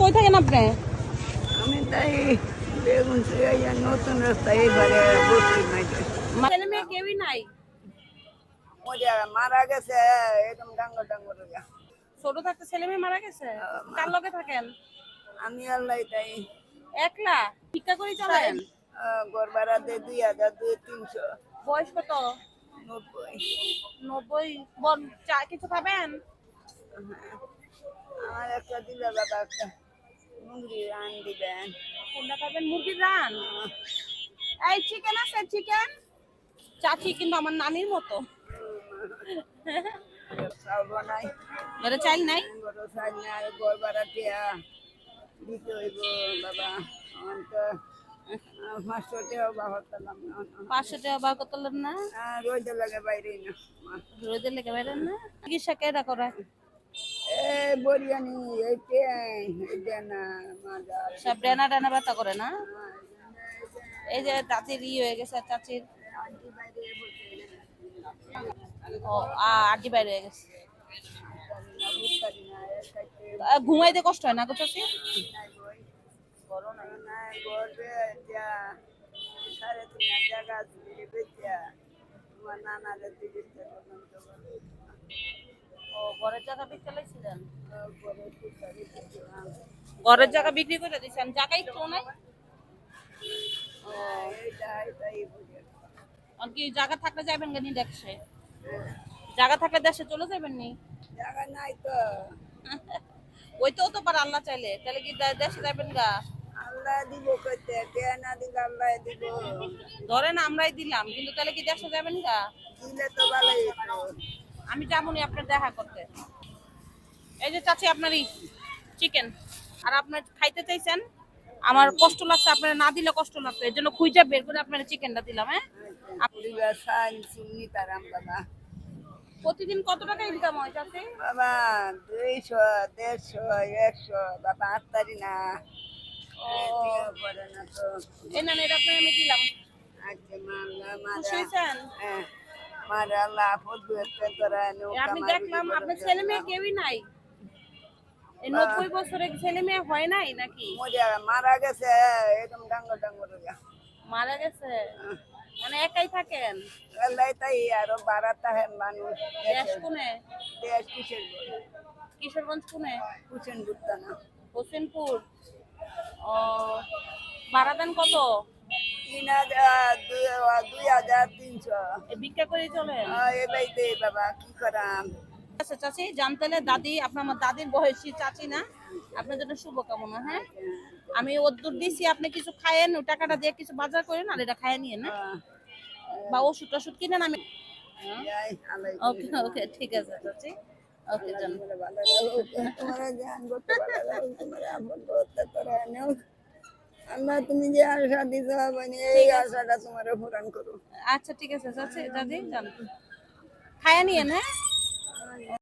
কই থাকেন আপনি? আমি তাই বেগুন সিরাইয়া নতুন রাস্তা এইবারে বসছি মাইকে ছেলে মেয়ে কেউই নাই? মজা মারা গেছে এরকম ডাঙ্গর ডাঙ্গর ছোট থাকতে ছেলে মেয়ে মারা গেছে? কার লগে থাকেন? আমি আল্লাহ তাই একলা ভিক্ষা করে চলেন? ঘর ভাড়া দিয়ে 2,000 বয়স কত? 390 90। বল, চা কিছু খাবেন? আমার একটা দিলে বাবা একটা মুরগি রান দিবেন কোনটা খাবেন? মুরগির রান? এই চিকেন আছে? চিকেন চাচি কিন্তু আমার নানির মতো। চাউল নাই ঘরে চাইল নাই? বড় চাল নাই ঘর ভাড়া টিয়া দিতে হইব বাবা অন্ত 500 টাকা বাবা করলাম 500 টাকা বার করতেন না? রোজ লাগে বাইরে না রোদের লেগে বেরেন না? চিকিৎসা কেডা করে? এ বরিয়ানি এইতে এইটা না মাজা সব ডানা ডানা ব্যথা করে না? এই যে চাচির হয়ে গেছে, চাচির আন্টি বাইরে বসে ও আড্ডি বাইরে হয়ে গেছে। না বুঝতারি না একাইতে ঘুমাইতে কষ্ট হয় না গো চাচি? নাই বই করো না গর্বে যা 3.5 জায়গা দিয়ে বেচা তোমার নানারে চিকিৎসা করলাম তো ও ঘরের জায়গা বিক্রি লাইছিলেন? পরে সুতারি দিলাম ঘরের জায়গা বিক্রি করে দিয়েছেন? জায়গা একটু নাই? এইটাই বুঝে আর কি জায়গা থাকলে যাবেন গানি দেখছে? জায়গা থাকলে দেশে চলে যাবেন নি? জায়গা নাই তো ওইটাও তো পার আল্লাহ চাইলে, তাহলে কি দেশে যাবেন গা? আল্লাহ দিব কইতে কে না দিলে আল্লাহ দিব ধরেন আমরাই দিলাম, কিন্তু তাহলে কি দেশে যাবেন গা? দিলে তো ভালোই হতো আমি যাবনি আপনার দেখা করতে। এই যে চাচি আপনারই চিকেন, আর আপনার খাইতে চাইছেন, আমার কষ্ট লাগছে, আপনার না দিলে কষ্ট লাগতো, এর জন্য খুঁজে বের করে আপনার চিকেনটা দিলাম। হ্যাঁ, পরিবার সাইন চিনি তারাম বাবা প্রতিদিন কত টাকা ইনকাম হয় চাচি? বাবা 200 150 100 বাবা আত্মারি না পরে না তো এই না এটা আপনার আমি দিলাম। আজকে মাল্লা খুশি মারা হয়েছেন? মারা আল্লাহ আপদ বেতে তোরা আমি দেখলাম আপনার ছেলে মেয়ে কেউই নাই। এই 90 বছরে ছেলে মেয়ে হয় নাই নাকি? মজা মারা গেছে এরকম ডাঙ্গর ডাঙ্গর মারা গেছে? মানে একাই থাকেন? আল্লাহ তাই আরো বারাতা হেন মানুষ দেশ কোনে? দেশ কিসের কিশোরগঞ্জ কোনে? কুচেন বুঝতা না হোসেনপুর। ও, ভাড়া দেন কত? 2,300 ভিক্ষা করে চলেন? এবাই দে বাবা কি করাম আচ্ছা চাচি, জানতেলে দাদি, আপনার আমার দাদির বয়সী চাচি না, আপনার জন্য শুভকামনা। হ্যাঁ, আমি ওদ্দুর দিছি, আপনি কিছু খায়েন, ওই টাকাটা দিয়ে কিছু বাজার করেন আর এটা খাইয়ে নিয়ে না, বা ওষুধ টষুধ কিনেন। আমি ওকে ওকে ঠিক আছে চাচি, ওকে জান। আল্লাহ তুমি যে আশা দিতে হবে এই আশাটা তোমার পূরণ করো আচ্ছা ঠিক আছে চাচি, দাদি জান, খাইয়ে নিয়ে। হ্যাঁ।